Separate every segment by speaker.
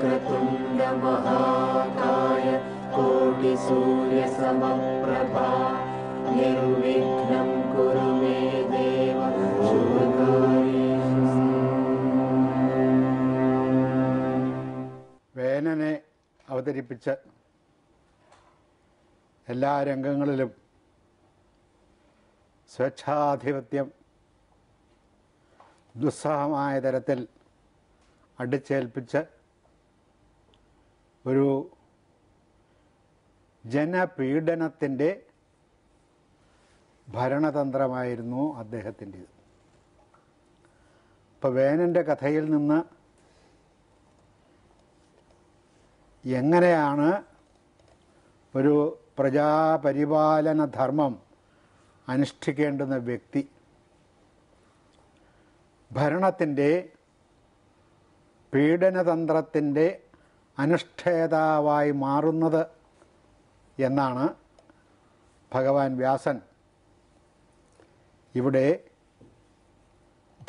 Speaker 1: വക്രതുണ്ഡ മഹാകായ കോടിസൂര്യസമപ്രഭാ നിർവിഘ്നം കുരു മേ ദേവ ശുഭകാര്യേഷു.
Speaker 2: വേനനെ അവതരിപ്പിച്ച് എല്ലാ രംഗങ്ങളിലും സ്വേച്ഛാധിപത്യം ദുസ്സഹമായ തരത്തിൽ അടിച്ചേൽപ്പിച്ച് ഒരു ജനപീഡനത്തിൻ്റെ ഭരണതന്ത്രമായിരുന്നു അദ്ദേഹത്തിൻ്റേത്. ഇപ്പോൾ വേനൻ്റെ കഥയിൽ നിന്ന് എങ്ങനെയാണ് ഒരു പ്രജാപരിപാലന ധർമ്മം അനുഷ്ഠിക്കേണ്ടുന്ന വ്യക്തി ഭരണത്തിൻ്റെ പീഡനതന്ത്രത്തിൻ്റെ അനുഷ്ഠേതാവായി മാറുന്നത് എന്നാണ് ഭഗവാൻ വ്യാസൻ ഇവിടെ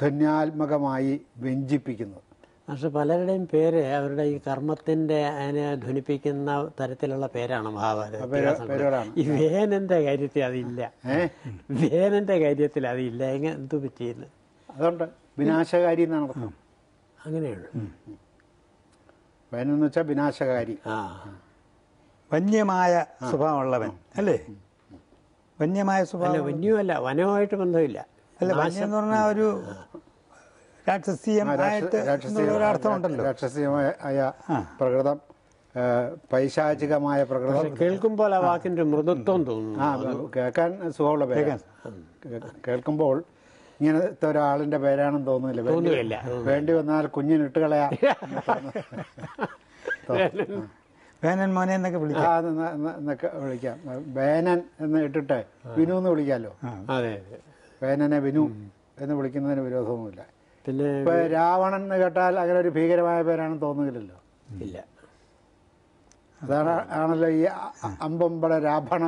Speaker 2: ധന്യാത്മകമായി വ്യഞ്ജിപ്പിക്കുന്നത്.
Speaker 3: പക്ഷെ പലരുടെയും പേര് അവരുടെ ഈ കർമ്മത്തിന്റെ അതിനെ ധ്വനിപ്പിക്കുന്ന തരത്തിലുള്ള പേരാണ് മഹാഭാരതം. ഈ വേനന്റെ കാര്യത്തിൽ അതില്ല. വേനന്റെ കാര്യത്തിൽ അതില്ല. എന്തു പറ്റിയെന്ന്
Speaker 2: അതുകൊണ്ട് വിനാശകാരി എന്നാണ് അർത്ഥം.
Speaker 3: അങ്ങനെയാണ്
Speaker 2: വേനെന്ന് വെച്ചാൽ വിനാശകാരി.
Speaker 4: വന്യമായ സ്വഭാവമുള്ളവൻ അല്ലേ? വന്യമായ സ്വഭാവം.
Speaker 3: വന്യമല്ല, വനവുമായിട്ട് ബന്ധമില്ല.
Speaker 4: അല്ല, വന്യം എന്ന് പറഞ്ഞാൽ ഒരു രാക്ഷസീയമായിട്ടർത്ഥമുണ്ടല്ലോ.
Speaker 2: രാക്ഷസീയമായ പ്രകൃതം, പൈശാചികമായ പ്രകൃതം.
Speaker 3: കേൾക്കുമ്പോൾ ആ വാക്കിന്റെ മൃദുത്വം തോന്നുന്നു.
Speaker 2: കേൾക്കാൻ സുഖമുള്ള പേരാണ്. കേൾക്കുമ്പോൾ ഇങ്ങനത്തെ ഒരാളിന്റെ പേരാണെന്ന് തോന്നുന്നില്ല. വേണ്ടി വന്നാൽ കുഞ്ഞിനിട്ട് കളയാ,
Speaker 4: വേനൻ മോനെ എന്നൊക്കെ
Speaker 2: വിളിക്കാം. വേനൻ എന്ന് ഇട്ടിട്ട് വിനു എന്ന് വിളിക്കാമല്ലോ. വേനനെ വിനു എന്ന് വിളിക്കുന്നതിന് വിരോധമൊന്നുമില്ല.
Speaker 3: പിന്നെ
Speaker 2: ഇപ്പൊ രാവണൻ എന്ന് കേട്ടാൽ അങ്ങനെ ഒരു ഭീകരമായ പേരാണെന്ന് തോന്നുന്നില്ലല്ലോ.
Speaker 3: ഇല്ല.
Speaker 2: അതാണ് ആണല്ലോ ഈ അമ്പമ്പട രാവണ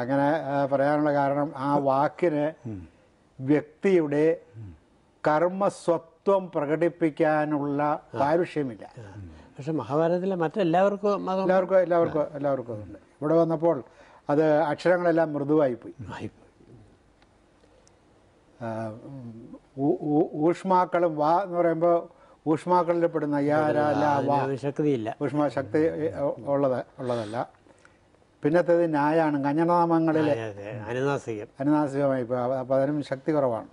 Speaker 2: അങ്ങനെ പറയാനുള്ള കാരണം ആ വാക്കിന് വ്യക്തിയുടെ കർമ്മസ്വത്വം പ്രകടിപ്പിക്കാനുള്ള പാരുഷ്യമില്ല.
Speaker 3: പക്ഷെ മഹാഭാരതത്തിലെ മറ്റെല്ലാവർക്കും
Speaker 2: എല്ലാവർക്കും അതുണ്ട്. ഇവിടെ വന്നപ്പോൾ അത് അക്ഷരങ്ങളെല്ലാം മൃദുവായിപ്പോയി. ഊഷ്മാക്കളും വാ എന്ന് പറയുമ്പോൾ ഊഷ്മാക്കളിൽ പെടുന്ന
Speaker 3: ശക്തിയില്ല,
Speaker 2: ഊഷ്മ ശക്തി ഉള്ളതല്ല. പിന്നത്തേത് ന്യായാണ്. കഞ്ഞനാമങ്ങളിലെ അനുനാസികമായി പോയി. അപ്പം അതിനും ശക്തി കുറവാണ്.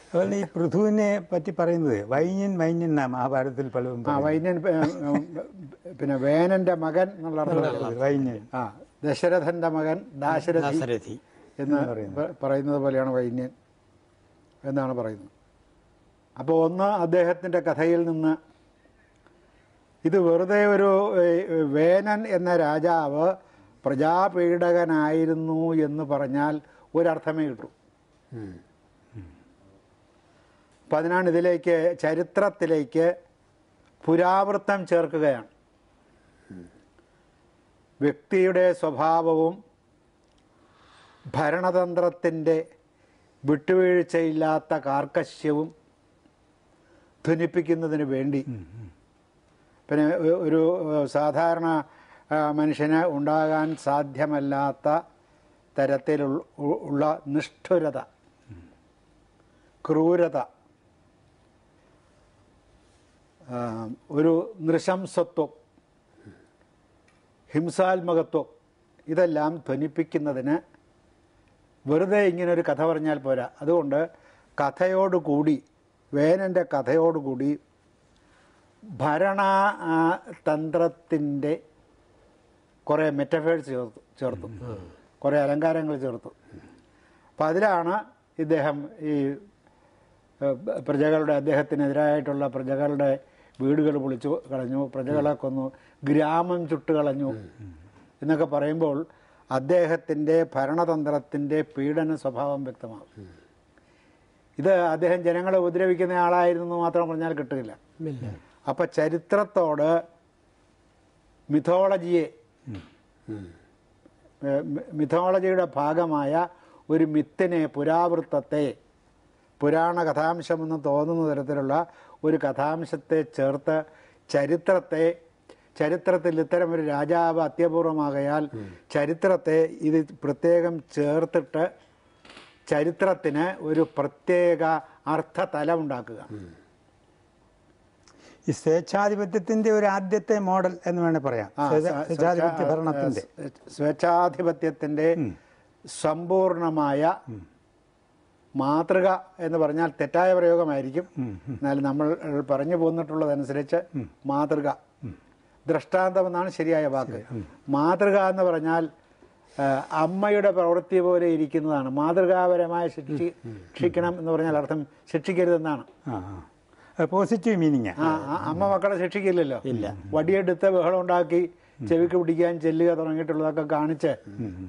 Speaker 4: അതുപോലെ ഈ പൃഥുവിനെ പറ്റി പറയുന്നത് വൈന്യൻ മഹാഭാരതത്തിൽ പലതും.
Speaker 2: വൈന്യൻ പിന്നെ വേനന്റെ മകൻ എന്നുള്ള
Speaker 4: വൈന്യൻ.
Speaker 2: ദശരഥന്റെ മകൻ ദാശരഥി എന്ന് പറയുന്നത് പോലെയാണ് വൈന്യൻ എന്നാണ് പറയുന്നത്. അപ്പോൾ ഒന്ന് അദ്ദേഹത്തിൻ്റെ കഥയിൽ നിന്ന് ഇത് വെറുതെ ഒരു വേനൻ എന്ന രാജാവ് പ്രജാപീഡകനായിരുന്നു എന്ന് പറഞ്ഞാൽ ഒരർത്ഥമേ കിട്ടൂ. അപ്പം അതിനാണ് ഇതിലേക്ക് ചരിത്രത്തിലേക്ക് പുരാവൃത്തം ചേർക്കുകയാണ്. വ്യക്തിയുടെ സ്വഭാവവും ഭരണതന്ത്രത്തിൻ്റെ വിട്ടുവീഴ്ചയില്ലാത്ത കാർക്കശ്യവും ധ്വനിപ്പിക്കുന്നതിന് വേണ്ടി പിന്നെ ഒരു സാധാരണ മനുഷ്യന് ഉണ്ടാകാൻ സാധ്യമല്ലാത്ത തരത്തിലുള്ള നിഷ്ഠുരത, ക്രൂരത, ഒരു നൃശംസത്വം, ഹിംസാത്മകത്വം ഇതെല്ലാം ധ്വനിപ്പിക്കുന്നതിന് വെറുതെ ഇങ്ങനൊരു കഥ പറഞ്ഞാൽ പോരാ. അതുകൊണ്ട് കഥയോടുകൂടി, വേനൻ്റെ കഥയോടുകൂടി ഭരണതന്ത്രത്തിൻ്റെ കുറേ മെറ്റഫേഴ്സ് ചേർത്തു, കുറേ അലങ്കാരങ്ങൾ ചേർത്തു. അപ്പം അതിലാണ് ഇദ്ദേഹം ഈ അദ്ദേഹത്തിനെതിരായിട്ടുള്ള പ്രജകളുടെ വീടുകൾ പൊളിച്ചു കളഞ്ഞു, പ്രജകളെ കൊന്നു, ഗ്രാമം ചുട്ടുകളഞ്ഞു എന്നൊക്കെ പറയുമ്പോൾ അദ്ദേഹത്തിൻ്റെ ഭരണതന്ത്രത്തിൻ്റെ പീഡന സ്വഭാവം വ്യക്തമാകും. ഇത് അദ്ദേഹം ജനങ്ങളെ ഉപദ്രവിക്കുന്ന ആളായിരുന്നു മാത്രം പറഞ്ഞാൽ കിട്ടില്ല. അപ്പം ചരിത്രത്തോട് മിഥോളജിയുടെ ഭാഗമായ ഒരു മിത്തിനെ, പുരാവൃത്തത്തെ, പുരാണ കഥാംശമെന്ന് തോന്നുന്ന തരത്തിലുള്ള ഒരു കഥാംശത്തെ ചേർത്ത് ചരിത്രത്തിൽ ഇത്തരമൊരു രാജാവ് അത്യപൂർവമാകയാൽ ചരിത്രത്തെ ഇത് പ്രത്യേകം ചേർത്തിട്ട് ചരിത്രത്തിന് ഒരു പ്രത്യേക അർത്ഥതലം ഉണ്ടാക്കുക.
Speaker 4: ഈ സ്വേച്ഛാധിപത്യത്തിന്റെ ഒരു ആദ്യത്തെ മോഡൽ എന്ന് വേണേൽ പറയാം. സ്വേച്ഛാധിപത്യ ഭരണത്തിന്റെ
Speaker 2: സ്വേച്ഛാധിപത്യത്തിന്റെ സമ്പൂർണമായ മാതൃക എന്ന് പറഞ്ഞാൽ തെറ്റായ പ്രയോഗമായിരിക്കും. എന്നാൽ നമ്മൾ പറഞ്ഞു പോന്നിട്ടുള്ളതനുസരിച്ച് മാതൃക, ദൃഷ്ടാന്തം എന്നാണ് ശരിയായ വാക്ക്. മാതൃക എന്ന് പറഞ്ഞാൽ അമ്മയുടെ പ്രവൃത്തി പോലെ ഇരിക്കുന്നതാണ്. മാതൃകാപരമായ ശിക്ഷിക്കണം എന്ന് പറഞ്ഞാൽ അർത്ഥം ശിക്ഷിക്കരുതെന്നാണ്.
Speaker 4: Positive meaning.
Speaker 2: അമ്മ മക്കളെ ശിക്ഷിക്കില്ലല്ലോ. വടിയെടുത്ത് ബഹളം ഉണ്ടാക്കി ചെവിക്ക് പിടിക്കാൻ ചെല്ലുക തുടങ്ങിയിട്ടുള്ളതൊക്കെ കാണിച്ച്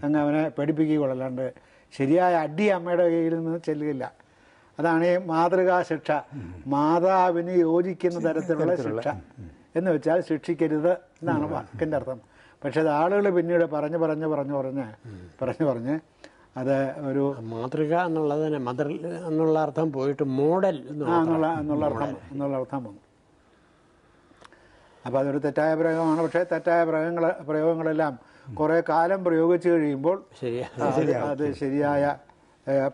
Speaker 2: അങ്ങ് അവനെ പഠിപ്പിക്കുകയുള്ളൂ. അല്ലാണ്ട് ശരിയായ അടി അമ്മയുടെ കയ്യിൽ നിന്ന് ചെല്ലുകയില്ല. അതാണ് ഈ മാതൃകാ ശിക്ഷ. മാതാവിന് യോജിക്കുന്ന തരത്തിലുള്ള ശിക്ഷ എന്ന് വെച്ചാൽ ശിക്ഷിക്കരുത് എന്നാണ് വാക്കിൻ്റെ അർത്ഥം. പക്ഷെ അത് ആളുകൾ പിന്നീട് പറഞ്ഞ് അത് ഒരു
Speaker 3: മാതൃക എന്നുള്ളത് തന്നെ മദർ എന്നുള്ള അർത്ഥം പോയിട്ട് മോഡൽ
Speaker 2: എന്നുള്ള അർത്ഥം വന്നു. അപ്പോൾ അതൊരു തെറ്റായ പ്രയോഗമാണ്. പക്ഷേ തെറ്റായ പ്രയോഗങ്ങളെല്ലാം കുറേ കാലം പ്രയോഗിച്ചു കഴിയുമ്പോൾ അത് ശരിയായ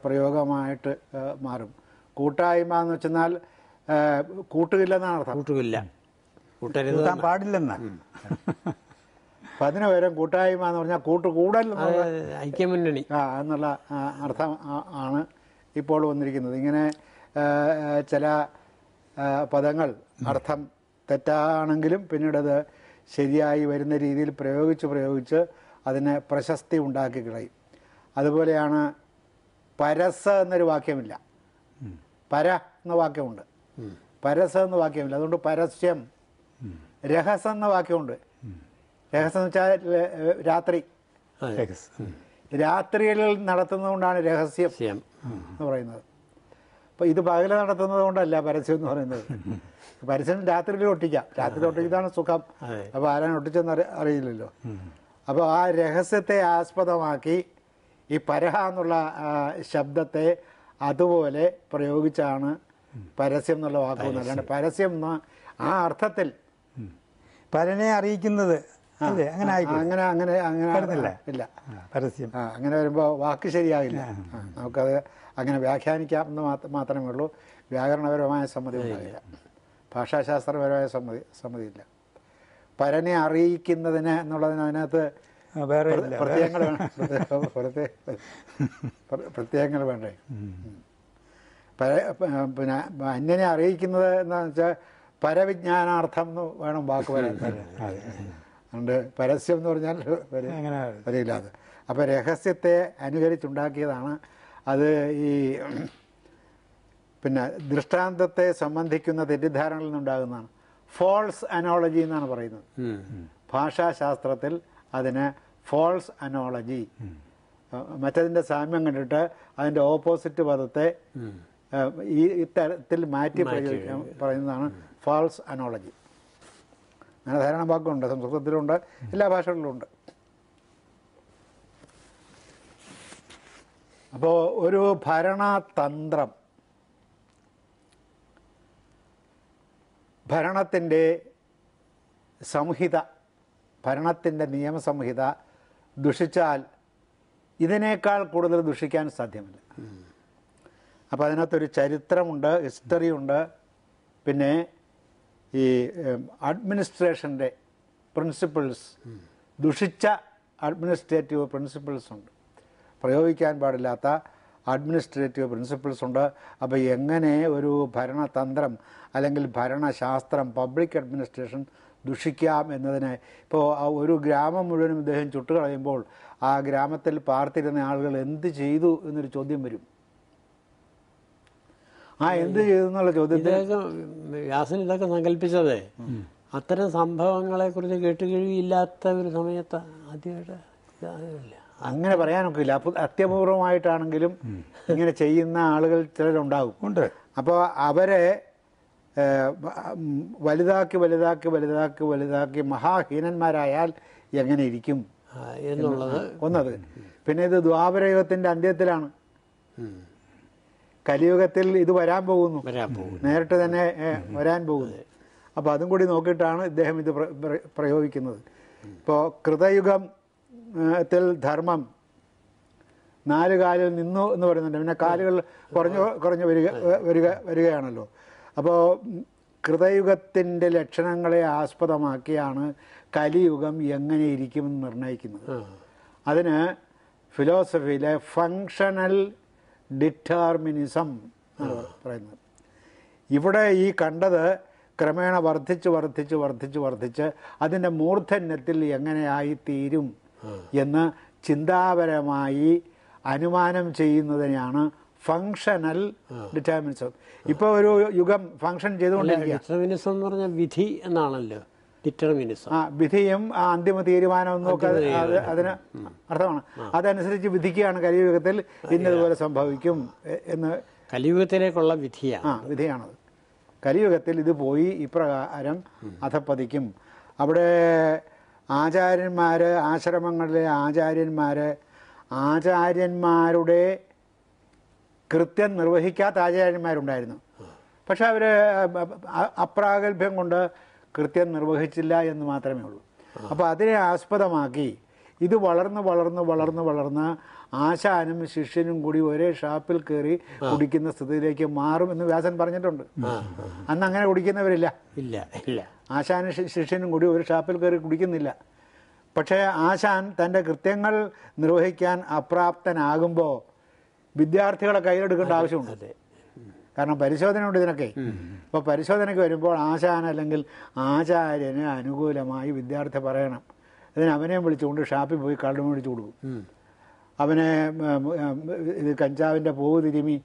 Speaker 2: പ്രയോഗമായിട്ട് മാറും. കൂട്ടായ്മ എന്ന് വെച്ചെന്നാൽ കൂട്ടുകില്ലെന്നാണ് അർത്ഥം.
Speaker 4: കൂട്ടാൻ പാടില്ലെന്നാണ്.
Speaker 2: അപ്പം അതിന് പകരം കൂട്ടായ്മ എന്ന് പറഞ്ഞാൽ കൂട്ടുകൂടൽ
Speaker 3: ഐക്യമുന്നണി
Speaker 2: എന്നുള്ള അർത്ഥം ആണ് ഇപ്പോൾ വന്നിരിക്കുന്നത്. ഇങ്ങനെ ചില പദങ്ങൾ അർത്ഥം തെറ്റാണെങ്കിലും പിന്നീടത് ശരിയായി വരുന്ന രീതിയിൽ പ്രയോഗിച്ച് അതിന് പ്രശസ്തി ഉണ്ടാക്കി കളയും. അതുപോലെയാണ് പരസ് എന്നൊരു വാക്യമില്ല. പര എന്ന വാക്യമുണ്ട്, പരസ് എന്ന വാക്യമില്ല. അതുകൊണ്ട് പരസ്യം. രഹസ് എന്ന വാക്യമുണ്ട്. രഹസ്യം എന്ന് വെച്ചാൽ രാത്രിയിൽ നടത്തുന്നതുകൊണ്ടാണ് രഹസ്യം എന്ന് പറയുന്നത്. അപ്പോൾ ഇത് പകല് നടത്തുന്നത് കൊണ്ടല്ല പരസ്യം എന്ന് പറയുന്നത്. പരസ്യം രാത്രിയിൽ ഒട്ടിക്കാം. രാത്രിയിൽ ഒട്ടിക്കുന്നതാണ് സുഖം. അപ്പോൾ ആരാണ് ഒട്ടിച്ചെന്ന് അറിയില്ലല്ലോ. അപ്പോൾ ആ രഹസ്യത്തെ ആസ്പദമാക്കി ഈ പരഹ എന്നുള്ള ശബ്ദത്തെ അതുപോലെ പ്രയോഗിച്ചാണ് പരസ്യം എന്നുള്ള വാക്കുകൾ. അല്ലാണ്ട് പരസ്യം എന്ന ആ അർത്ഥത്തിൽ
Speaker 4: പരനെ അറിയിക്കുന്നത് അങ്ങനെ
Speaker 2: ഇല്ല.
Speaker 4: പരസ്യം
Speaker 2: അങ്ങനെ വരുമ്പോൾ വാക്ക് ശരിയാകില്ല. നമുക്കത് അങ്ങനെ വ്യാഖ്യാനിക്കാം എന്ന് മാത്രമേ ഉള്ളൂ. വ്യാകരണപരമായ സമ്മതി ഉണ്ടാകില്ല. ഭാഷാശാസ്ത്രപരമായ സമ്മതിയില്ല. പരനെ അറിയിക്കുന്നതിന് എന്നുള്ളതിന് അതിനകത്ത് പ്രത്യയങ്ങൾ വേണ്ടേ. പിന്നെ അന്യനെ അറിയിക്കുന്നത് എന്താണെന്ന് വെച്ചാൽ പരവിജ്ഞാനാർത്ഥം എന്ന് വേണം വാക്ക് വരാൻ. അതുകൊണ്ട് പരസ്യം എന്ന് പറഞ്ഞാൽ വരില്ലാതെ. അപ്പോൾ രഹസ്യത്തെ അനുകരിച്ചുണ്ടാക്കിയതാണ് അത്. ഈ പിന്നെ ദൃഷ്ടാന്തത്തെ സംബന്ധിക്കുന്ന തെറ്റിദ്ധാരണകളിൽ നിന്നുണ്ടാകുന്നതാണ്. ഫോൾസ് അനോളജി എന്നാണ് പറയുന്നത്. ഭാഷാശാസ്ത്രത്തിൽ അതിന് ഫോൾസ് അനോളജി, മറ്റതിൻ്റെ സാമ്യം കണ്ടിട്ട് അതിൻ്റെ ഓപ്പോസിറ്റ് പദത്തെ ഇത്തരത്തിൽ മാറ്റി പ്രയോഗിക്കാൻ പറയുന്നതാണ് ഫാൾസ് അനോളജി. അങ്ങനെ ധാരാളം വാക്കുകളുണ്ട്. സംസ്കൃതത്തിലുണ്ട്, എല്ലാ ഭാഷകളിലും ഉണ്ട്. അപ്പോൾ ഒരു ഭരണതന്ത്രം, ഭരണത്തിൻ്റെ സംഹിത, ഭരണത്തിൻ്റെ നിയമസംഹിത ദുഷിച്ചാൽ ഇതിനേക്കാൾ കൂടുതൽ ദുഷിക്കാൻ സാധ്യമല്ല. അപ്പോൾ അതിനകത്തൊരു ചരിത്രമുണ്ട്, ഹിസ്റ്ററി ഉണ്ട്. പിന്നെ ഈ അഡ്മിനിസ്ട്രേഷൻ്റെ പ്രിൻസിപ്പിൾസ്, ദുഷിച്ച അഡ്മിനിസ്ട്രേറ്റീവ് പ്രിൻസിപ്പിൾസ് ഉണ്ട്, പ്രയോഗിക്കാൻ പാടില്ലാത്ത അഡ്മിനിസ്ട്രേറ്റീവ് പ്രിൻസിപ്പിൾസ് ഉണ്ട്. അപ്പോൾ എങ്ങനെ ഒരു ഭരണതന്ത്രം അല്ലെങ്കിൽ ഭരണശാസ്ത്രം, പബ്ലിക് അഡ്മിനിസ്ട്രേഷൻ ദുഷിക്കാം എന്നതിന് ഇപ്പോൾ ഒരു ഗ്രാമം മുഴുവനും ഇദ്ദേഹം ചുട്ടുകളയുമ്പോൾ ആ ഗ്രാമത്തിൽ പാർത്തിരുന്ന ആളുകൾ എന്ത് ചെയ്തു എന്നൊരു ചോദ്യം വരും. എന്ത് ചെയ്തു എന്നുള്ള ചോദ്യത്തിൽ
Speaker 3: വ്യാസൻ ഇതൊക്കെ സങ്കല്പിച്ചതേ അത്തരം സംഭവങ്ങളെ കുറിച്ച് കേട്ടുകഴിവില്ലാത്ത ഒരു സമയത്ത് ആദ്യമായിട്ട്
Speaker 2: അങ്ങനെ പറയാനൊക്കെ ഇല്ല. അത്യപൂർവമായിട്ടാണെങ്കിലും ഇങ്ങനെ ചെയ്യുന്ന ആളുകൾ ചിലരുണ്ടാകും. അപ്പോൾ അവരെ വലുതാക്കി മഹാഹീനന്മാരായാൽ എങ്ങനെ ഇരിക്കും എന്നുള്ളത് ഒന്നത്. പിന്നെ ഇത് ദ്വാപരയുഗത്തിൻ്റെ അന്ത്യത്തിലാണ്. കലിയുഗത്തിൽ ഇത് വരാൻ പോകുന്നു,
Speaker 3: വരാൻ പോകും.
Speaker 2: നേരിട്ട് തന്നെ വരാൻ പോകുന്നു. അപ്പോൾ അതും കൂടി നോക്കിയിട്ടാണ് ഇദ്ദേഹം ഇത് പ്രയോഗിക്കുന്നത്. ഇപ്പോൾ കൃതയുഗത്തിൽ ധർമ്മം 4 കാലിൽ നിന്നു എന്ന് പറയുന്നുണ്ട്. പിന്നെ കാലുകൾ കുറഞ്ഞു വരികയാണല്ലോ. അപ്പോൾ കൃതയുഗത്തിൻ്റെ ലക്ഷണങ്ങളെ ആസ്പദമാക്കിയാണ് കലിയുഗം എങ്ങനെ ഇരിക്കുമെന്ന് നിർണ്ണയിക്കുന്നത്. അതിന് ഫിലോസഫിയിലെ ഫങ്ഷണൽ ഡിറ്റർമിനിസം എന്ന് പറയുന്നത്. ഇവിടെ ഈ കണ്ടത് ക്രമേണ വർദ്ധിച്ച് അതിൻ്റെ മൂർധന്യത്തിൽ എങ്ങനെയായിത്തീരും എന്ന് ചിന്താപരമായി അനുമാനം ചെയ്യുന്നതിനെയാണ് ഫങ്ഷണൽ ഡിറ്റർമിനിസം. ഇപ്പോൾ ഒരു യുഗം ഫങ്ഷൻ ചെയ്തുകൊണ്ടിരിക്കുക.
Speaker 3: ഡിറ്റർമിനിസം എന്ന് പറഞ്ഞാൽ വിധി എന്നാണല്ലോ. ഡിറ്റർമിനിസം
Speaker 2: വിധിയും അന്തിമ തീരുമാനവും നോക്കുക, അതിന് അർത്ഥമാണ്. അതനുസരിച്ച് വിധിക്കുകയാണ് കലിയുഗത്തിൽ ഇന്നതുപോലെ സംഭവിക്കും എന്ന്.
Speaker 3: കലിയുഗത്തിലേക്കുള്ള വിധിയാണ്.
Speaker 2: വിധിയാണത്. കലിയുഗത്തിൽ ഇത് പോയി ഇപ്രകാരം അധപ്പതിക്കും. അവിടെ ആശ്രമങ്ങളിലെ ആചാര്യന്മാരുടെ കൃത്യം നിർവഹിക്കാത്ത ആചാര്യന്മാരുണ്ടായിരുന്നു. പക്ഷെ അവർ അപ്രാഗൽഭ്യം കൊണ്ട് കൃത്യം നിർവഹിച്ചില്ല എന്ന് മാത്രമേ ഉള്ളൂ. അപ്പോൾ അതിനെ ആസ്പദമാക്കി ഇത് വളർന്ന് ആശാനും ശിഷ്യനും കൂടി ഒരേ ഷാപ്പിൽ കയറി കുടിക്കുന്ന സ്ഥിതിയിലേക്ക് മാറും എന്ന് വ്യാസൻ പറഞ്ഞിട്ടുണ്ട്. അന്ന് അങ്ങനെ കുടിക്കുന്നവരില്ല. ആശാനും ശിഷ്യനും കൂടി ഒരു ഷാപ്പിൽ കയറി കുടിക്കുന്നില്ല. പക്ഷേ ആശാൻ തൻ്റെ കൃത്യങ്ങൾ നിർവഹിക്കാൻ അപ്രാപ്തനാകുമ്പോൾ വിദ്യാർത്ഥികളെ കയ്യിലെടുക്കേണ്ട ആവശ്യമുണ്ട്. കാരണം പരിശോധനയുണ്ട് ഇതിനൊക്കെ. അപ്പോൾ പരിശോധനയ്ക്ക് വരുമ്പോൾ ആശാൻ അല്ലെങ്കിൽ ആചാര്യന് അനുകൂലമായി വിദ്യാർത്ഥി പറയണം. അതിന് അവനെയും വിളിച്ചുകൊണ്ട് ഷാപ്പിൽ പോയി കള്ളു മേടിച്ചു കൊടുക്കും. അവനെ ഇത് കഞ്ചാവിൻ്റെ പൂവ് തിരുമി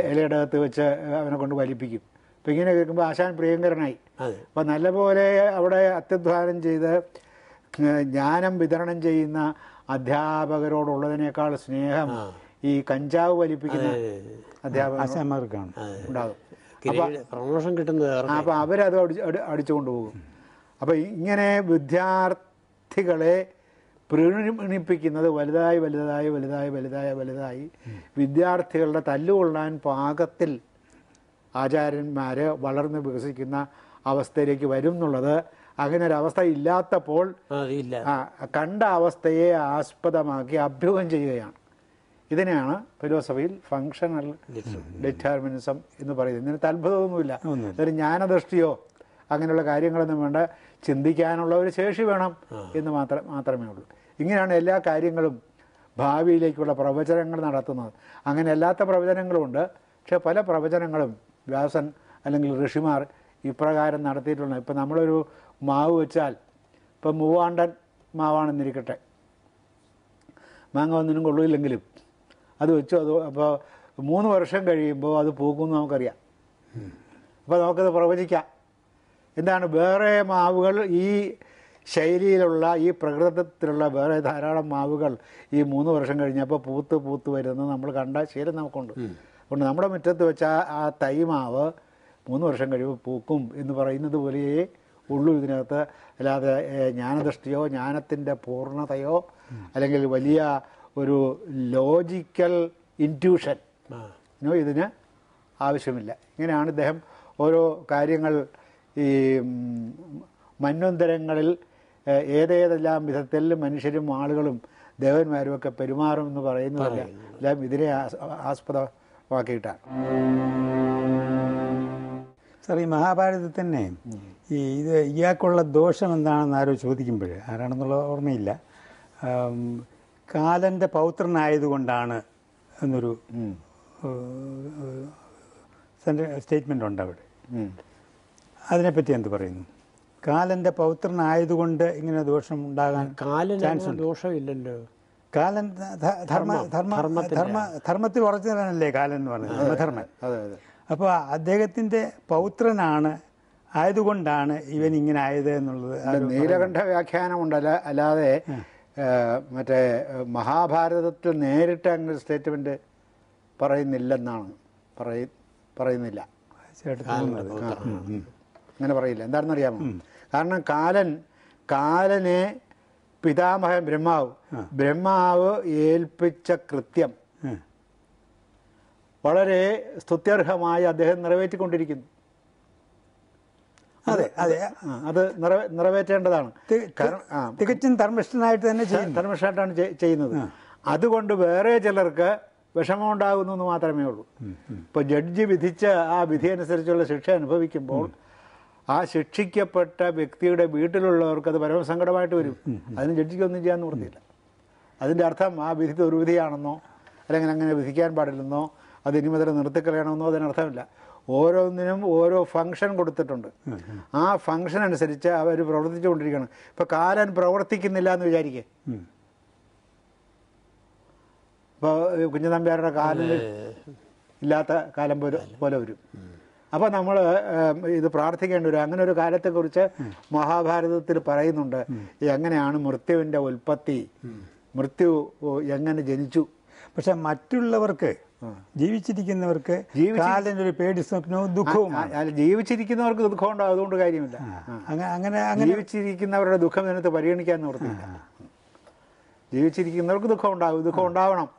Speaker 2: ഇലയുടെ അകത്ത് വെച്ച് അവനെ കൊണ്ട് വലിപ്പിക്കും. അപ്പം ഇങ്ങനെ കേൾക്കുമ്പോൾ ആശാൻ പ്രിയങ്കരനായി. അപ്പം നല്ലപോലെ അവിടെ അത്യധ്വാനം ചെയ്ത് ജ്ഞാനം വിതരണം ചെയ്യുന്ന അധ്യാപകരോടുള്ളതിനേക്കാൾ സ്നേഹം ഈ കഞ്ചാവ് വലിപ്പിക്കുന്ന അധ്യാപകർക്കാണ് ഉണ്ടാകും.
Speaker 3: പ്രൊമോഷൻ കിട്ടുന്നത്.
Speaker 2: അപ്പം അവരത് അടിച്ചുകൊണ്ട് പോകും. അപ്പം ഇങ്ങനെ വിദ്യാർത്ഥികളെ പ്രീണിപ്പിക്കുന്നത് വലുതായി വിദ്യാർത്ഥികളുടെ തല്ലുകൊള്ളാൻ പാകത്തിൽ ആചാര്യന്മാർ വളർന്ന് വികസിക്കുന്ന അവസ്ഥയിലേക്ക് വരും എന്നുള്ളത്. അങ്ങനെ ഒരവസ്ഥ ഇല്ലാത്തപ്പോൾ കണ്ട അവസ്ഥയെ ആസ്പദമാക്കി അഭ്യൂഹം ചെയ്യുകയാണ്. ഇതിനെയാണ് ഫിലോസഫിയിൽ ഫങ്ഷണൽ ഡിറ്റർമിനിസം എന്ന് പറയുന്നത്. ഇതിന് അത്ഭുതമൊന്നുമില്ല. അതൊരു ജ്ഞാനദൃഷ്ടിയോ അങ്ങനെയുള്ള കാര്യങ്ങളൊന്നും വേണ്ട, ചിന്തിക്കാനുള്ള ഒരു ശേഷി വേണം എന്ന് മാത്രമേ ഉള്ളൂ. ഇങ്ങനെയാണ് എല്ലാ കാര്യങ്ങളും ഭാവിയിലേക്കുള്ള പ്രവചനങ്ങൾ നടത്തുന്നത്. അങ്ങനെ അല്ലാത്ത പ്രവചനങ്ങളുമുണ്ട്. പക്ഷേ പല പ്രവചനങ്ങളും വ്യാസൻ അല്ലെങ്കിൽ ഋഷിമാർ ഇപ്രകാരം നടത്തിയിട്ടുണ്ട്. ഇപ്പം നമ്മളൊരു മാവ് വെച്ചാൽ, ഇപ്പം മൂവാണ്ടൻ മാവാണെന്നിരിക്കട്ടെ, മാങ്ങ ഒന്നിനും കൊള്ളില്ലെങ്കിലും അത് വെച്ചു. അപ്പോൾ 3 വർഷം കഴിയുമ്പോൾ അത് പൂക്കുമെന്ന് നമുക്കറിയാം. അപ്പോൾ നമുക്കത് പ്രവചിക്കാം. എന്താണ്, വേറെ മാവുകൾ ഈ ശൈലിയിലുള്ള ഈ പ്രകൃതത്തിലുള്ള വേറെ ധാരാളം മാവുകൾ ഈ 3 വർഷം കഴിഞ്ഞപ്പോൾ പൂത്ത് വരുന്നത് നമ്മൾ കണ്ട ശീലം നമുക്കുണ്ട്. അതുകൊണ്ട് നമ്മുടെ മുറ്റത്ത് വെച്ച ആ തൈമാവ് 3 വർഷം കഴിയുമ്പോൾ പൂക്കും എന്ന് പറയുന്നത് പോലെയേ ഉള്ളൂ ഇതിനകത്ത്. അല്ലാതെ ജ്ഞാനദൃഷ്ടിയോ ജ്ഞാനത്തിൻ്റെ പൂർണ്ണതയോ അല്ലെങ്കിൽ വലിയ ഒരു ലോജിക്കൽ ഇൻറ്റ്യൂഷൻ ഇതിന് ആവശ്യമില്ല. ഇങ്ങനെയാണ് ഇദ്ദേഹം ഓരോ കാര്യങ്ങൾ ഈ മന്വന്തരങ്ങളിൽ ഏതേതെല്ലാം വിധത്തിൽ മനുഷ്യരും ആളുകളും ദേവന്മാരും ഒക്കെ പെരുമാറുമെന്ന് പറയുന്നതല്ല, എല്ലാം ഇതിനെ ആസ്പദമാക്കിയിട്ടാണ്.
Speaker 4: സാർ, ഈ മഹാഭാരതത്തിൽ തന്നെ ഇത് ഇയാൾക്കുള്ള ദോഷം എന്താണെന്ന് ആരോ ചോദിക്കുമ്പോൾ, ആരാണെന്നുള്ള ഓർമ്മയില്ല, കാലൻ്റെ പൗത്രനായതുകൊണ്ടാണ് എന്നൊരു സ്റ്റേറ്റ്മെൻ്റ് ഉണ്ട് അവിടെ. അതിനെപ്പറ്റി എന്ത് പറയുന്നു? കാലൻ്റെ പൗത്രനായതുകൊണ്ട് ഇങ്ങനെ ദോഷം ഉണ്ടാകാൻ ചാൻസ് ഉണ്ട്?
Speaker 3: ദോഷമില്ലല്ലോ.
Speaker 4: കാലൻ ധർമ്മത്തിൽ ഉറച്ചതല്ലേ കാലൻ എന്ന് പറയുന്നത്, ധർമ്മധർമ്മൻ. അപ്പോൾ അദ്ദേഹത്തിൻ്റെ പൗത്രനാണ് ആയതുകൊണ്ടാണ് ഇവൻ ഇങ്ങനെ ആയത് എന്നുള്ളത്
Speaker 2: നീലകണ്ഠ വ്യാഖ്യാനമുണ്ടല്ല. അല്ലാതെ മറ്റേ മഹാഭാരതത്തിൽ നേരിട്ട് അങ്ങനെ സ്റ്റേറ്റ്മെന്റ് പറയുന്നില്ലെന്നാണ് പറയുന്നില്ല. അങ്ങനെ പറയില്ല. എന്താണെന്നറിയാമോ? കാരണം കാലനെ പിതാമഹൻ ബ്രഹ്മാവ് ഏൽപ്പിച്ച കൃത്യം വളരെ സ്തുത്യർഹമായി അദ്ദേഹം നിറവേറ്റിക്കൊണ്ടിരിക്കുന്നു.
Speaker 4: അതെ അതെ,
Speaker 2: അത് നിറവേറ്റേണ്ടതാണ്.
Speaker 4: തികച്ചും ധർമ്മിഷ്ഠനായിട്ട് തന്നെ
Speaker 2: ധർമ്മിഷ്ഠനായിട്ടാണ് ചെയ്യുന്നത്. അതുകൊണ്ട് വേറെ ചിലർക്ക് വിഷമമുണ്ടാകുന്നു എന്ന് മാത്രമേ ഉള്ളൂ. ഇപ്പോൾ ജഡ്ജി വിധിച്ച ആ വിധി അനുസരിച്ചുള്ള ശിക്ഷ അനുഭവിക്കുമ്പോൾ ആ ശിക്ഷിക്കപ്പെട്ട വ്യക്തിയുടെ വീട്ടിലുള്ളവർക്ക് അത് പരമസങ്കടമായിട്ട് വരും. അതിന് ജഡ്ജിക്കൊന്നും ചെയ്യാൻ നിവൃത്തിയില്ല. അതിൻ്റെ അർത്ഥം ആ വിധി ദുർവിധിയാണെന്നോ അല്ലെങ്കിൽ അങ്ങനെ വിധിക്കാൻ പാടില്ലെന്നോ അത് ഇനി മുതൽ നിർത്തിക്കളയണമെന്നോ അതിനർത്ഥമില്ല. ഓരോന്നിനും ഓരോ ഫംഗ്ഷൻ കൊടുത്തിട്ടുണ്ട്. ആ ഫംഗ്ഷൻ അനുസരിച്ച് അവർ പ്രവർത്തിച്ചുകൊണ്ടിരിക്കണം. ഇപ്പം കാലൻ പ്രവർത്തിക്കുന്നില്ല എന്ന് വിചാരിക്കേ, ഇപ്പോൾ കുഞ്ഞുനമ്പ്യാരുടെ കാലിൽ ഇല്ലാത്ത കാലം പോലെ വരും. അപ്പോൾ നമ്മൾ ഇത് പ്രാർത്ഥിക്കേണ്ടി വരും. അങ്ങനെ ഒരു കാലത്തെക്കുറിച്ച് മഹാഭാരതത്തിൽ പറയുന്നുണ്ട്. എങ്ങനെയാണ് മൃത്യുവിൻ്റെ ഉൽപ്പത്തി, മൃത്യു എങ്ങനെ ജനിച്ചു.
Speaker 4: പക്ഷെ മറ്റുള്ളവർക്ക്, ജീവിച്ചിരിക്കുന്നവർക്ക് കാലിനൊരു പേടി സ്വപ്നവും ദുഃഖവും.
Speaker 2: ജീവിച്ചിരിക്കുന്നവർക്ക് ദുഃഖം ഉണ്ടാവും, അതുകൊണ്ട് കാര്യമില്ല.
Speaker 4: അങ്ങനെ
Speaker 2: ജീവിച്ചിരിക്കുന്നവരുടെ ദുഃഖം ഇതിനകത്ത് പരിഗണിക്കാൻ നിവൃത്തിയില്ല. ജീവിച്ചിരിക്കുന്നവർക്ക് ദുഃഖം ഉണ്ടാവണം.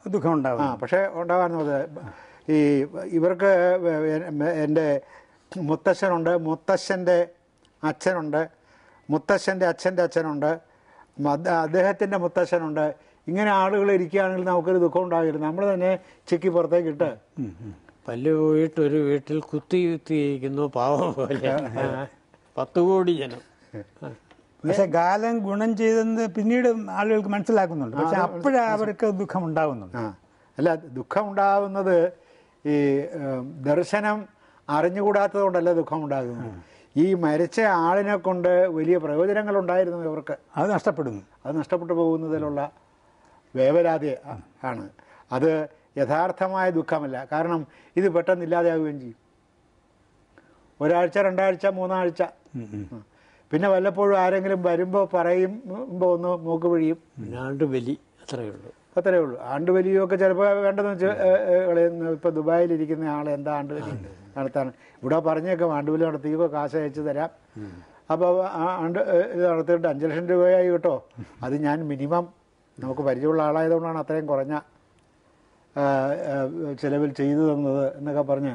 Speaker 2: പക്ഷേ ഉണ്ടാകാൻ ഈ ഇവർക്ക് എൻ്റെ മുത്തശ്ശനുണ്ട്, മുത്തശ്ശൻ്റെ അച്ഛനുണ്ട്, മുത്തശ്ശൻ്റെ അച്ഛൻ്റെ അച്ഛനുണ്ട്, അദ്ദേഹത്തിൻ്റെ മുത്തശ്ശനുണ്ട്. ഇങ്ങനെ ആളുകൾ ഇരിക്കുകയാണെങ്കിൽ നമുക്കൊരു ദുഃഖം ഉണ്ടാകില്ല. നമ്മൾ തന്നെ ചിക്കി പുറത്തേക്ക് ഇട്ട്
Speaker 3: പല്ല് പോയിട്ട് ഒരു വീട്ടിൽ കുത്തിയിരിക്കുന്നു പാവം പോലെ 10 കോടി ജനം.
Speaker 4: പക്ഷെ കാലം ഗുണം ചെയ്തെന്ന് പിന്നീട് ആളുകൾക്ക് മനസ്സിലാക്കുന്നുണ്ട്. പക്ഷെ അപ്പോഴേ അവർക്ക് ദുഃഖം ഉണ്ടാവുന്നുണ്ട്.
Speaker 2: അല്ല, ദുഃഖം ഉണ്ടാവുന്നത് ഈ ദർശനം അറിഞ്ഞുകൂടാത്തതുകൊണ്ടല്ല ദുഃഖം ഉണ്ടാകുന്നത്. ഈ മരിച്ച ആളിനെ കൊണ്ട് വലിയ പ്രയോജനങ്ങൾ ഉണ്ടായിരുന്നു ഇവർക്ക്,
Speaker 4: അത് നഷ്ടപ്പെടുന്നു.
Speaker 2: അത് നഷ്ടപ്പെട്ടു പോകുന്നതിലുള്ള വേവലാതി ആണ്. അത് യഥാർത്ഥമായ ദുഃഖമല്ല. കാരണം ഇത് പെട്ടെന്ന് ഇല്ലാതെയാവുകയും ചെയ്യും. ഒരാഴ്ച, 2 ആഴ്ച, 3 ആഴ്ച. പിന്നെ വല്ലപ്പോഴും ആരെങ്കിലും വരുമ്പോൾ പറയുമ്പോൾ ഒന്ന് മൂക്ക് പിഴിയും.
Speaker 3: ആണ്ടുബലി
Speaker 2: അത്രയേ ഉള്ളൂ. ആണ്ടുബലിയൊക്കെ ചിലപ്പോൾ വേണ്ടെന്ന് വെച്ച് കളയുന്നു. ഇപ്പോൾ ദുബായിലിരിക്കുന്ന ആൾ എന്താ ആണ്ടുബലി നടത്താൻ? ഇവിടെ പറഞ്ഞേക്കാം ആണ്ടുബലി നടത്തിയോ കാശ് അയച്ചു തരാം. അപ്പോൾ ഇത് നടത്തിയിട്ട് 5 ലക്ഷം രൂപയായി കേട്ടോ. അത് ഞാൻ മിനിമം നമുക്ക് പരിചയമുള്ള ആളായതുകൊണ്ടാണ് അത്രയും കുറഞ്ഞ ചിലവിൽ ചെയ്തു തന്നത് എന്നൊക്കെ പറഞ്ഞ്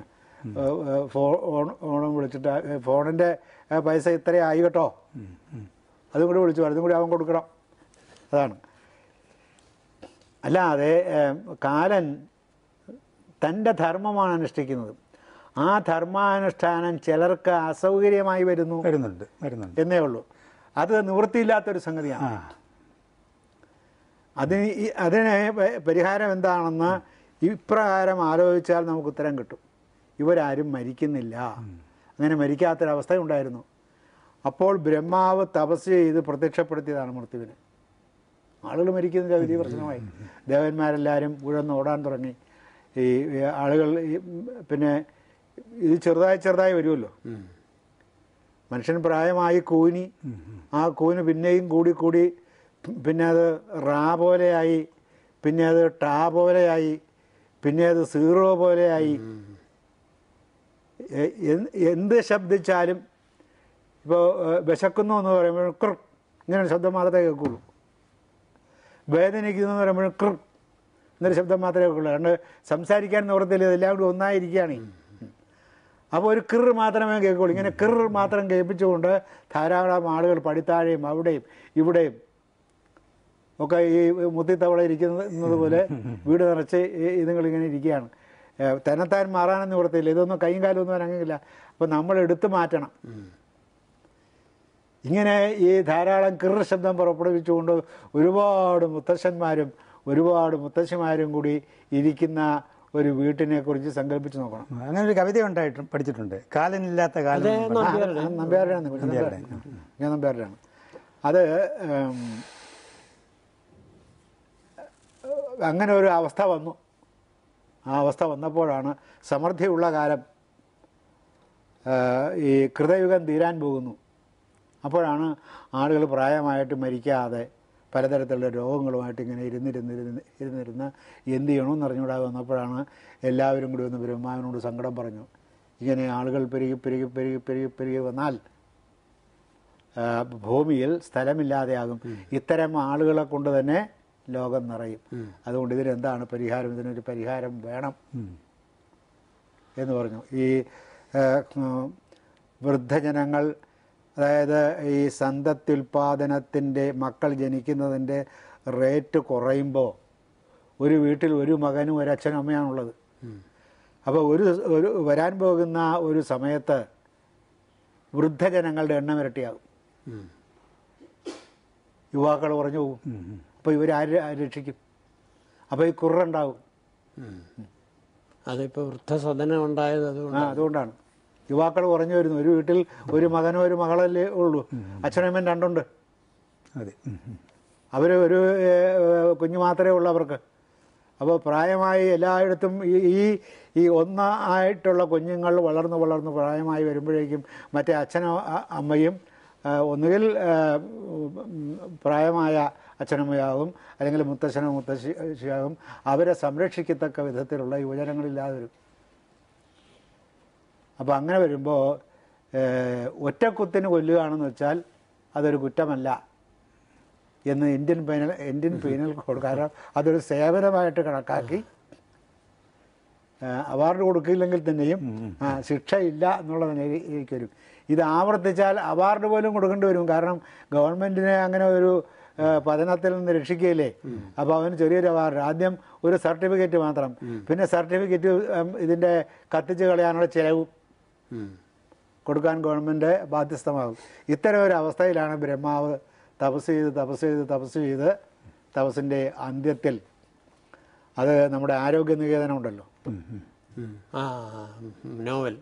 Speaker 2: ഫോണും വിളിച്ചിട്ട് ഫോണിൻ്റെ പൈസ ഇത്രയും ആയി കേട്ടോ, അതും കൂടി വിളിച്ചു, അതും കൂടി അവൻ കൊടുക്കണം. അതാണ്. അല്ലാതെ കാലൻ തൻ്റെ ധർമ്മമാണ് അനുഷ്ഠിക്കുന്നത്. ആ ധർമാനുഷ്ഠാനം ചിലർക്ക് അസൗകര്യമായി വരുന്നുണ്ട് എന്നേ ഉള്ളൂ. അത് നിവൃത്തിയില്ലാത്തൊരു സംഗതിയാണ്. അതിന് പരിഹാരം എന്താണെന്ന് ഇപ്രകാരം ആലോചിച്ചാൽ നമുക്ക് ഉത്തരം കിട്ടും. ഇവരാരും മരിക്കുന്നില്ല. അങ്ങനെ മരിക്കാത്തൊരവസ്ഥ ഉണ്ടായിരുന്നു. അപ്പോൾ ബ്രഹ്മാവ് തപസ് ചെയ്ത് പ്രത്യക്ഷപ്പെടുത്തിയതാണ് മൃത്യുവിന്. ആളുകൾ മരിക്കുന്നില്ല, വലിയ പ്രശ്നമായി. ദേവന്മാരെല്ലാവരും ഉഴന്ന് ഓടാൻ തുടങ്ങി. ഈ ആളുകൾ പിന്നെ ഇത് ചെറുതായി വരുമല്ലോ. മനുഷ്യൻ പ്രായമായി കൂനി, ആ കൂന് പിന്നെയും കൂടി പിന്നെ അത് റാ പോലെയായി, പിന്നെ അത് ടാ പോലെയായി, പിന്നെ അത് 0 പോലെയായി. എന്ത് ശബ്ദിച്ചാലും ഇപ്പോൾ വിശക്കുന്നു എന്ന് പറയുമ്പോൾ ക്ർ ഇങ്ങനെ ശബ്ദം മാത്രമേ കേൾക്കുള്ളൂ. വേദനിക്കുന്നു എന്ന് പറയുമ്പോൾ ക്ർ എന്നൊരു ശബ്ദം മാത്രമേ കേൾക്കുള്ളൂ. അതുകൊണ്ട് സംസാരിക്കാൻ നിവൃത്തിയില്ല, ഇതെല്ലാം കൂടി ഒന്നായിരിക്കുകയാണ്. അപ്പോൾ ഒരു കിർ മാത്രമേ കേൾക്കുള്ളൂ. ഇങ്ങനെ കിർ മാത്രം കേൾപ്പിച്ചുകൊണ്ട് ധാരാളം ആളുകൾ പടിത്താഴെയും അവിടെയും ഇവിടെയും ഒക്കെ ഈ മുത്തിത്തവള ഇരിക്കുന്നത് പോലെ വീട് നിറച്ച് ഇതുങ്ങളിങ്ങനെ ഇരിക്കുകയാണ്. തന്നെത്താൻ മാറാനും നിവൃത്തിയില്ല. ഇതൊന്നും കൈയും കാലും ഒന്നും അനങ്ങില്ല. അപ്പോൾ നമ്മൾ എടുത്തു മാറ്റണം. ഇങ്ങനെ ഈ ധാരാളം കിർ ശബ്ദം പുറപ്പെടുവിച്ചുകൊണ്ട് ഒരുപാട് മുത്തശ്ശന്മാരും ഒരുപാട് മുത്തശ്ശിമാരും കൂടി ഇരിക്കുന്ന ഒരു വീട്ടിനെ കുറിച്ച് സങ്കല്പിച്ച് നോക്കണം.
Speaker 4: അങ്ങനെ ഒരു കവിത ഉണ്ടായിട്ടും പഠിച്ചിട്ടുണ്ട്, കാലനില്ലാത്ത കാലം.
Speaker 2: നമ്പ്യാരുടെയാണ് അത്. അങ്ങനെ ഒരു അവസ്ഥ വന്നു. ആ അവസ്ഥ വന്നപ്പോഴാണ് സമൃദ്ധിയുള്ള കാലം, ഈ കൃതയുഗം തീരാൻ പോകുന്നു. അപ്പോഴാണ് ആളുകൾ പ്രായമായിട്ട് മരിക്കാതെ പലതരത്തിലുള്ള രോഗങ്ങളുമായിട്ട് ഇങ്ങനെ ഇരുന്നിരുന്ന് എന്ത് ചെയ്യണമെന്ന് അറിഞ്ഞുകൂടാതെ വന്നപ്പോഴാണ് എല്ലാവരും കൂടി ഒന്ന് ബ്രഹ്മാവിനോട് സങ്കടം പറഞ്ഞു. ഇങ്ങനെ ആളുകൾ പെരുകി വന്നാൽ ഭൂമിയിൽ സ്ഥലമില്ലാതെയാകും. ഇത്തരം ആളുകളെ കൊണ്ട് തന്നെ ലോകം നിറയും. അതുകൊണ്ട് ഇതിനെന്താണ് പരിഹാരം? ഇതിനൊരു പരിഹാരം വേണം എന്ന് പറഞ്ഞു. ഈ വൃദ്ധജനങ്ങൾ, അതായത് ഈ സന്തത്യുൽപാദനത്തിൻ്റെ മക്കൾ ജനിക്കുന്നതിൻ്റെ റേറ്റ് കുറയുമ്പോൾ ഒരു വീട്ടിൽ ഒരു മകനും ഒരു അച്ഛനും അമ്മയാണുള്ളത്. അപ്പോൾ ഒരു വരാൻ പോകുന്ന ഒരു സമയത്ത് വൃദ്ധജനങ്ങളുടെ എണ്ണം ഇരട്ടിയാകും, യുവാക്കൾ കുറഞ്ഞു പോകും. അപ്പോൾ ഇവരാര് രക്ഷിക്കും? അപ്പോൾ ഈ കുറവുണ്ടാകും.
Speaker 3: അതിപ്പോൾ വൃദ്ധസദനം ഉണ്ടായത്
Speaker 2: അതുകൊണ്ടാണ് യുവാക്കൾ കുറഞ്ഞു വരുന്നു. ഒരു വീട്ടിൽ ഒരു മകനോ ഒരു മകളല്ലേ ഉള്ളൂ, അച്ഛനമ്മയും രണ്ടുണ്ട്.
Speaker 4: അതെ,
Speaker 2: അവർ ഒരു കുഞ്ഞു മാത്രമേ ഉള്ളൂ അവർക്ക്. അപ്പോൾ പ്രായമായി എല്ലായിടത്തും ഈ ഒന്നായിട്ടുള്ള കുഞ്ഞുങ്ങൾ വളർന്ന് പ്രായമായി വരുമ്പോഴേക്കും മറ്റേ അച്ഛനോ അമ്മയും ഒന്നുകിൽ പ്രായമായ അച്ഛനമ്മയാകും, അല്ലെങ്കിൽ മുത്തശ്ശനോ മുത്തശ്ശിയാകും. അവരെ സംരക്ഷിക്കത്തക്ക വിധത്തിലുള്ള യുവജനങ്ങളില്ലാതെ വരും. അപ്പോൾ അങ്ങനെ വരുമ്പോൾ ഒറ്റക്കുത്തിന് കൊല്ലുകയാണെന്ന് വെച്ചാൽ അതൊരു കുറ്റമല്ല എന്ന് ഇന്ത്യൻ പീനൽ കോഡ്, കാരണം അതൊരു സേവനമായിട്ട് കണക്കാക്കി അവാർഡ് കൊടുക്കില്ലെങ്കിൽ തന്നെയും ശിക്ഷയില്ല എന്നുള്ള നിലയിലേക്ക് വരും. ഇത് ആവർത്തിച്ചാൽ അവാർഡ് പോലും കൊടുക്കേണ്ടി വരും. കാരണം ഗവൺമെൻറ്റിനെ അങ്ങനെ ഒരു പതനത്തിൽ നിന്ന് രക്ഷിക്കുകയില്ലേ. അപ്പോൾ അവന് ചെറിയൊരു അവാർഡ്, ആദ്യം ഒരു സർട്ടിഫിക്കറ്റ് മാത്രം, പിന്നെ സർട്ടിഫിക്കറ്റ് ഇതിൻ്റെ കത്തിച്ച് കളയാനുള്ള ചിലവും കൊടുക്കാൻ ഗവൺമെൻറ് ബാധ്യസ്ഥമാകും. ഇത്തരം ഒരു അവസ്ഥയിലാണ് ബ്രഹ്മാവ് തപസ് ചെയ്ത് തപസ്സിൻ്റെ അന്ത്യത്തിൽ, അത് നമ്മുടെ ആരോഗ്യ നികേതനം ഉണ്ടല്ലോ,
Speaker 3: നോവൽ,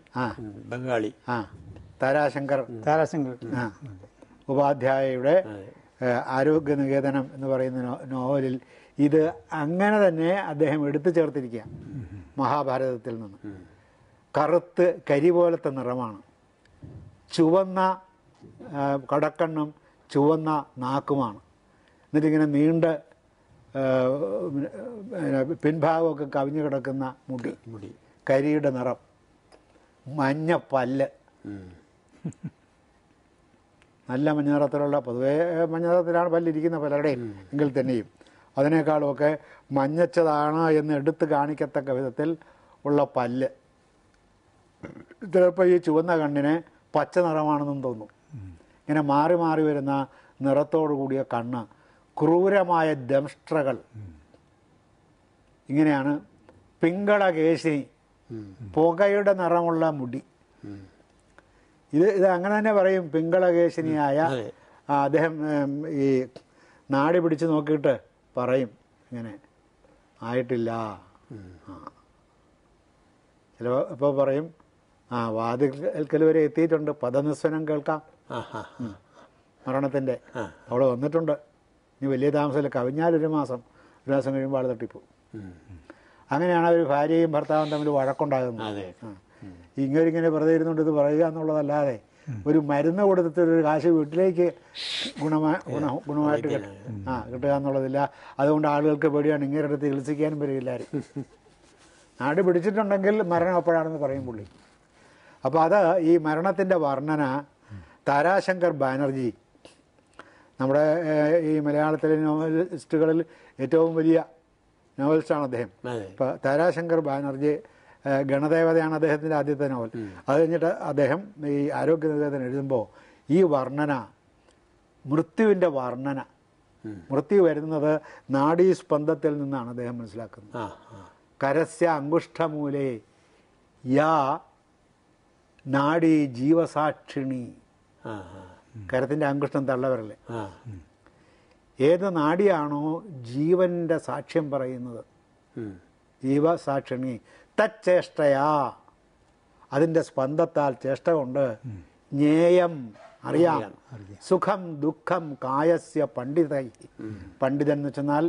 Speaker 3: ബംഗാളി,
Speaker 2: താരാശങ്കർ ഉപാധ്യായയുടെ ആരോഗ്യ നികേതനം എന്ന് പറയുന്ന നോവലിൽ ഇത് അങ്ങനെ തന്നെ അദ്ദേഹം എടുത്തു ചേർത്തിരിക്കുക. മഹാഭാരതത്തിൽ നിന്ന് കറുത്ത് കരി പോലത്തെ നിറമാണ്, ചുവന്ന കടക്കണ്ണും ചുവന്ന നാക്കുമാണ്, എന്നിട്ടിങ്ങനെ നീണ്ട പിൻഭാഗമൊക്കെ കവിഞ്ഞു കിടക്കുന്ന മുടി, കരിയുടെ നിറം, മഞ്ഞ പല്ല്, നല്ല മഞ്ഞ നിറത്തിലുള്ള, പൊതുവേ മഞ്ഞ നിറത്തിലാണ് പല്ലിരിക്കുന്ന പലരുടെയും, എങ്കിൽ തന്നെയും അതിനേക്കാളുമൊക്കെ മഞ്ഞച്ചതാണ് എന്ന് എടുത്ത് കാണിക്കത്തക്ക വിധത്തിൽ ഉള്ള പല്ല്. ചിലപ്പോൾ ഈ ചുവന്ന കണ്ണിന് പച്ച നിറമാണെന്നും തോന്നും. ഇങ്ങനെ മാറി മാറി വരുന്ന നിറത്തോടു കൂടിയ കണ്ണ്, ക്രൂരമായ ദംഷ്ട്രകൾ. ഇങ്ങനെയാണ് പിങ്കളകേശിനി, പുകയുടെ നിറമുള്ള മുടി. ഇത് അങ്ങനെ തന്നെ പറയും. പിങ്കളകേശിനിയായ അദ്ദേഹം ഈ നാടി പിടിച്ച് നോക്കിയിട്ട് പറയും, ഇങ്ങനെ ആയിട്ടില്ല. ചിലപ്പോൾ പറയും, വാതിൽക്കൽ വരെ എത്തിയിട്ടുണ്ട്, പദനിസ്വനം കേൾക്കാം, മരണത്തിൻ്റെ അവിടെ വന്നിട്ടുണ്ട്, ഇനി വലിയ താമസമില്ല, കവിഞ്ഞാലൊരു മാസം കഴിയുമ്പോൾ ആൾ തട്ടിപ്പോവും. അങ്ങനെയാണ് അവർ ഭാര്യയും ഭർത്താവും തമ്മിൽ വഴക്കുണ്ടാകുന്നത്. ഇങ്ങനെ വെറുതെ ഇരുന്നുകൊണ്ട് ഇത് പറയുക എന്നുള്ളതല്ലാതെ ഒരു മരുന്ന് കൊടുത്തിട്ടൊരു കാശ് വീട്ടിലേക്ക് ഗുണമായിട്ട് കിട്ടുക എന്നുള്ളതില്ല. അതുകൊണ്ട് ആളുകൾക്ക് പേടിയാണ്, ഇങ്ങനെ അടുത്ത് ചികിത്സിക്കാനും വരില്ലാരും. നാട് പിടിച്ചിട്ടുണ്ടെങ്കിൽ മരണം എപ്പോഴാണെന്ന് പറയും പുള്ളി. അപ്പോൾ അത് ഈ മരണത്തിൻ്റെ വർണ്ണന താരാശങ്കർ ബാനർജി, നമ്മുടെ ഈ മലയാളത്തിലെ നോവലിസ്റ്റുകളിൽ ഏറ്റവും വലിയ നോവലിസ്റ്റാണ് അദ്ദേഹം. ഇപ്പോൾ താരാശങ്കർ ബാനർജി ഗണദേവതയാണ് അദ്ദേഹത്തിൻ്റെ ആദ്യത്തെ നോവൽ. അത് കഴിഞ്ഞിട്ട് അദ്ദേഹം ഈ ആരോഗ്യ നികേതനം എഴുതുമ്പോൾ ഈ വർണ്ണന, മൃത്യുവിൻ്റെ വർണ്ണന, മൃത്യു വരുന്നത് നാഡീസ്പന്ദത്തിൽ നിന്നാണ് അദ്ദേഹം മനസ്സിലാക്കുന്നത്. കരസ്യ അങ്കുഷ്ഠമൂലേ യാ നാഡി ജീവസാക്ഷിണി. കരത്തിൻ്റെ അങ്കുഷ്ടം തള്ളവരല്ലേ, ഏത് നാഡിയാണോ ജീവൻ്റെ സാക്ഷ്യം പറയുന്നത്, ജീവസാക്ഷിണി, തച്ചേഷ്ടയാ, അതിൻ്റെ സ്പന്ദത്താൽ ചേഷ്ട കൊണ്ട്, ജ്ഞേയം അറിയാം, സുഖം ദുഃഖം കായസ്യ പണ്ഡിതൈ. പണ്ഡിതൻ എന്ന് വെച്ചെന്നാൽ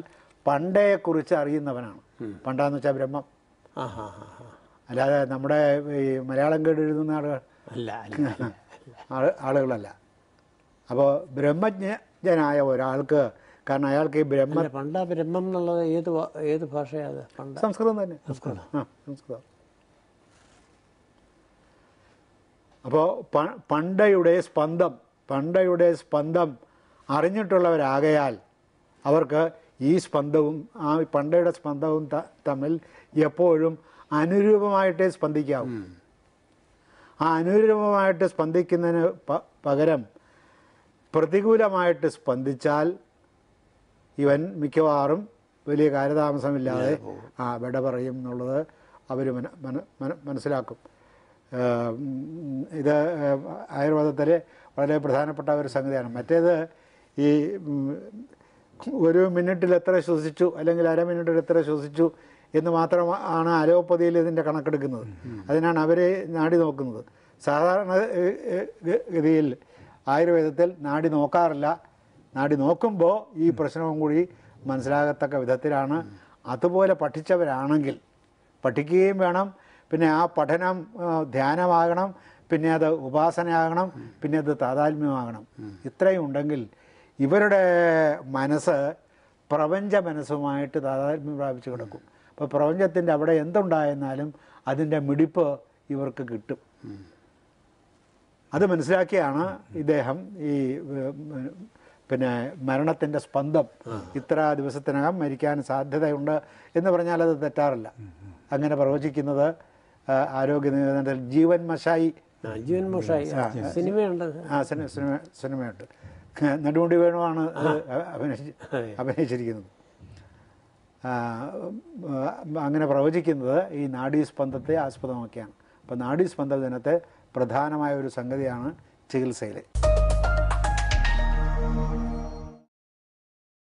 Speaker 2: പണ്ടേക്കുറിച്ച് അറിയുന്നവനാണ്. പണ്ടാന്ന് വെച്ചാൽ ബ്രഹ്മം, അല്ലാതെ നമ്മുടെ ഈ മലയാളം കേട്ട് എഴുതുന്ന ആളുകളല്ല. അപ്പോൾ ബ്രഹ്മജ്ഞനായ ഒരാൾക്ക്, കാരണം അയാൾക്ക് ഈ
Speaker 3: പണ്ട ബ്രഹ്മം എന്നുള്ളത് ഏത് ഭാഷയാണ്?
Speaker 2: സംസ്കൃതം തന്നെ. സംസ്കൃതം. അപ്പോൾ പണ്ടയുടെ സ്പന്ദം അറിഞ്ഞിട്ടുള്ളവരാകയാൽ അവർക്ക് ഈ സ്പന്ദവും ആ പണ്ടയുടെ സ്പന്ദവും തമ്മിൽ എപ്പോഴും അനുരൂപമായിട്ടേ സ്പന്ദിക്കാവൂ. ആ അനുരൂപമായിട്ട് സ്പന്ദിക്കുന്നതിന് പകരം പ്രതികൂലമായിട്ട് സ്പന്ദിച്ചാൽ ഇവൻ മിക്കവാറും വലിയ കാലതാമസമില്ലാതെ വിട പറയും എന്നുള്ളത് അവർ മനസ്സിലാക്കും. ഇത് ആയുർവേദത്തിൽ വളരെ പ്രധാനപ്പെട്ട ഒരു സംഗതിയാണ്. മറ്റേത് ഈ 1 മിനിറ്റിൽ എത്ര ശ്വസിച്ചു അല്ലെങ്കിൽ 1/2 മിനിറ്റിൽ എത്ര ശ്വസിച്ചു എന്ന് മാത്രമാണ് അലോപ്പതിയിൽ ഇതിൻ്റെ കണക്കെടുക്കുന്നത്. അതിനാണ് അവർ നാഡി നോക്കുന്നത്. സാധാരണ ഗതിയിൽ ആയുർവേദത്തിൽ നാഡി നോക്കാറില്ല. നാഡി നോക്കുമ്പോൾ ഈ പ്രശ്നവും കൂടി മനസ്സിലാകത്തക്ക വിധത്തിലാണ്. അതുപോലെ പഠിച്ചവരാണെങ്കിൽ പഠിക്കുകയും വേണം, പിന്നെ ആ പഠനം ധ്യാനമാകണം, പിന്നെ അത് ഉപാസനയാകണം, പിന്നെ അത് താതാത്മ്യമാകണം. ഇത്രയും ഉണ്ടെങ്കിൽ ഇവരുടെ മനസ്സ് പ്രപഞ്ച മനസ്സുമായിട്ട് താതാത്മ്യം പ്രാപിച്ച് കിടക്കും. അപ്പോൾ പ്രപഞ്ചത്തിൻ്റെ അവിടെ എന്തുണ്ടായെന്നാലും അതിൻ്റെ മിടിപ്പ് ഇവർക്ക് കിട്ടും. അത് മനസ്സിലാക്കിയാണ് ഇദ്ദേഹം ഈ പിന്നെ മരണത്തിൻ്റെ സ്പന്ദം ഇത്ര ദിവസത്തിനകം മരിക്കാൻ സാധ്യതയുണ്ട് എന്ന് പറഞ്ഞാൽ അത് തെറ്റാറില്ല. അങ്ങനെ പ്രവചിക്കുന്നത് ആരോഗ്യ നിവേദനത്തിൽ ജീവൻ മഷായി
Speaker 3: സിനിമയുണ്ട്.
Speaker 2: സിനിമയുണ്ട്. നെടുമുടി വേണുവാണ് അഭിനയിച്ചിരിക്കുന്നത്. അങ്ങനെ പ്രവചിക്കുന്നത് ഈ നാഡീസ്പന്ദത്തെ ആസ്പദമാക്കിയാണ്. അപ്പോൾ നാഡീസ്പന്ദ ദിനത്തെ പ്രധാനമായ ഒരു സംഗതിയാണ് ചികിത്സയിൽ.